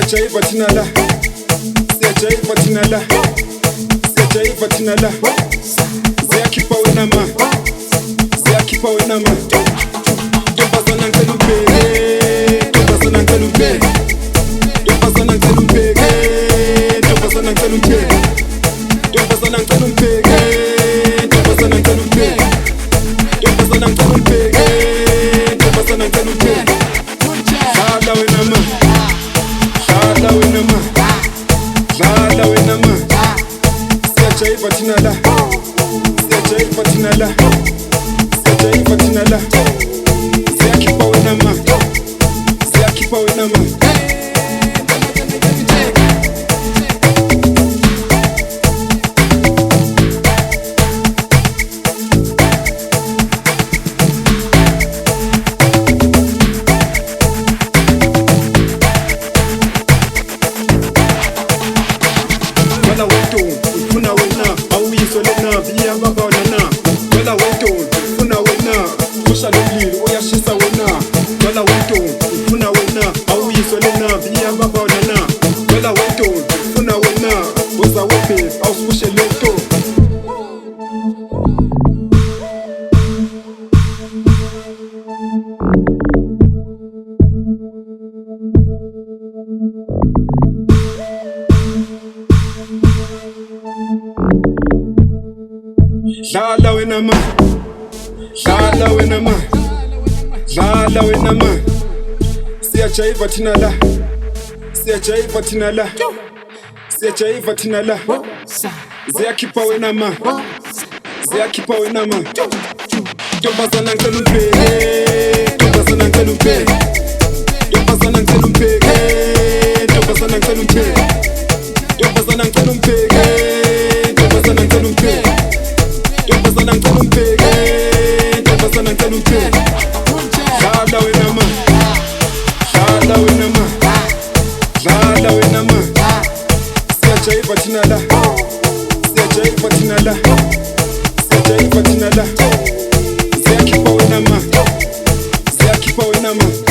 Siyajaiva thina la, siyajaiva thina la, siyajaiva thina la. Ziyakhipha wena ma, ziyakhipha wena ma. Ntombazana ngicela ubheke, ntombazana ngicela ubheke, ntombazana ngicela ubheke, ntombazana ngicela ubheke, ntombazana ngicela ubheke, ntombazana ngicela ubheke, ntombazana ngicela ubheke, ntombazana ngicela ubheke. Dlala wena ma, dlala wena ma, dlala wena ma. Siyajaiva thina la, siyajaiva thina la, siyajaiva thina la. Ziyakhipha wena ma, ziyakhipha wena ma. Wena wethu ufuna wena awuyiswe lena biya babona na. Wena wethu ufuna wena kusha nomlilo uyashisa wena. Wena wethu ufuna wena awuyiswe lena biya babona na. Wena wethu ufuna wena uza wephi awusibushe lento. Dlala wena ma, dlala wena ma, dlala wena ma. Siyajaiva thina la, siyajaiva thina la, siyajaiva thina la. Ziyakhipha wena ma, ziyakhipha wena ma. Ntombazana ngicela ubheke, ntombazana ngicela ubheke, ntombazana ngicela ubheke, ntombazana ngicela ubheke, ntombazana ngicela ubheke, ntombazana ngicela ubheke. Ntombazana ngicela ubheke, ntombazana ngicela ubheke. Dlala wena ma, dlala wena ma, dlala wena ma. Siyajaiva thina la, siyajaiva thina la, siyajaiva thina la. Ziyakhipha wena ma, ziyakhipha wena ma.